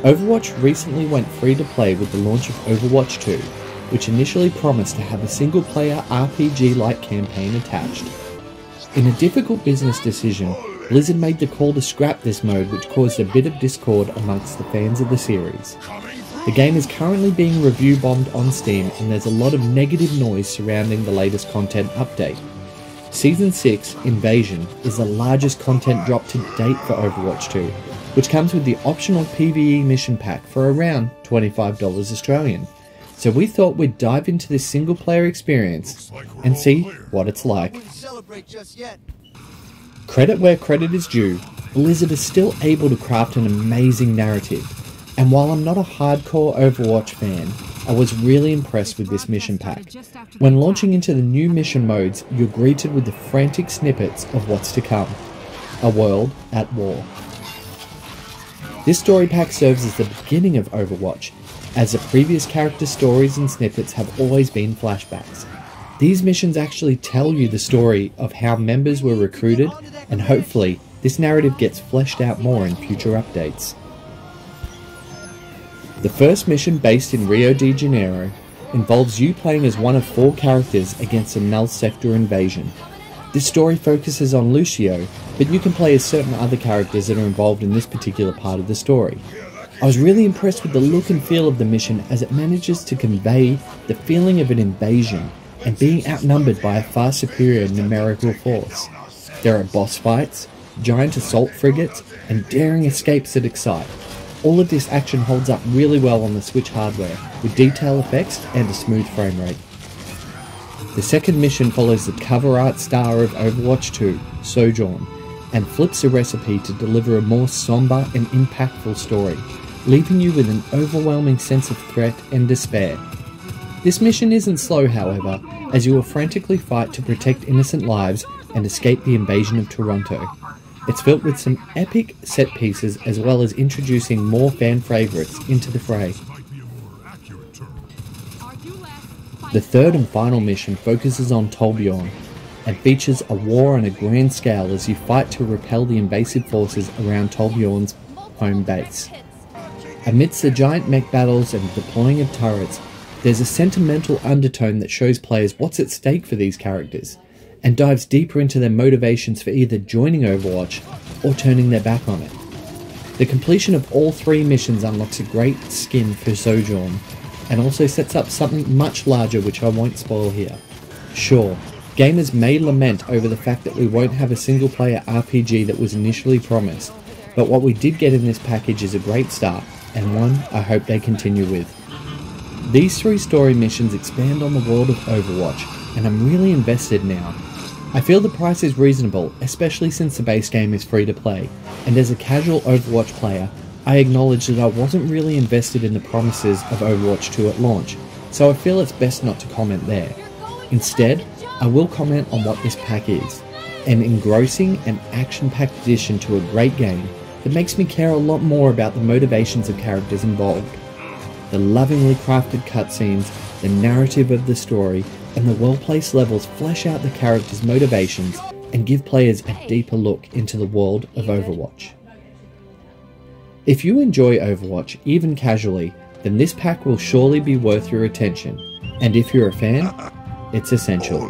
Overwatch recently went free to play with the launch of Overwatch 2, which initially promised to have a single-player RPG-like campaign attached. In a difficult business decision, Blizzard made the call to scrap this mode, which caused a bit of discord amongst the fans of the series. The game is currently being review bombed on Steam, and there's a lot of negative noise surrounding the latest content update. Season 6, Invasion, is the largest content drop to date for Overwatch 2, which comes with the optional PvE mission pack for around $25 Australian. So we thought we'd dive into this single player experience and see what it's like. Credit where credit is due, Blizzard is still able to craft an amazing narrative, and while I'm not a hardcore Overwatch fan, I was really impressed with this mission pack. When launching into the new mission modes, you're greeted with the frantic snippets of what's to come. A world at war. This story pack serves as the beginning of Overwatch, as the previous character stories and snippets have always been flashbacks. These missions actually tell you the story of how members were recruited, and hopefully this narrative gets fleshed out more in future updates. The first mission, based in Rio de Janeiro, involves you playing as one of 4 characters against a null sector invasion. This story focuses on Lucio, but you can play as certain other characters that are involved in this particular part of the story. I was really impressed with the look and feel of the mission, as it manages to convey the feeling of an invasion and being outnumbered by a far superior numerical force. There are boss fights, giant assault frigates, and daring escapes that excite. All of this action holds up really well on the Switch hardware, with detail effects and a smooth frame rate. The second mission follows the cover art star of Overwatch 2, Sojourn, and flips the recipe to deliver a more somber and impactful story, leaving you with an overwhelming sense of threat and despair. This mission isn't slow, however, as you will frantically fight to protect innocent lives and escape the invasion of Toronto. It's filled with some epic set pieces, as well as introducing more fan favourites into the fray. The third and final mission focuses on Torbjorn, and features a war on a grand scale as you fight to repel the invasive forces around Torbjorn's home base. Amidst the giant mech battles and deploying of turrets, there's a sentimental undertone that shows players what's at stake for these characters, and dives deeper into their motivations for either joining Overwatch or turning their back on it. The completion of all 3 missions unlocks a great skin for Sojourn, and also sets up something much larger, which I won't spoil here. Sure, gamers may lament over the fact that we won't have a single player RPG that was initially promised, but what we did get in this package is a great start, and one I hope they continue with. These 3 story missions expand on the world of Overwatch, and I'm really invested now. I feel the price is reasonable, especially since the base game is free to play, and as a casual Overwatch player, I acknowledge that I wasn't really invested in the promises of Overwatch 2 at launch, so I feel it's best not to comment there. Instead, I will comment on what this pack is, an engrossing and action-packed addition to a great game that makes me care a lot more about the motivations of characters involved. The lovingly crafted cutscenes, the narrative of the story, and the well-placed levels flesh out the characters' motivations and give players a deeper look into the world of Overwatch. If you enjoy Overwatch, even casually, then this pack will surely be worth your attention, and if you're a fan, it's essential.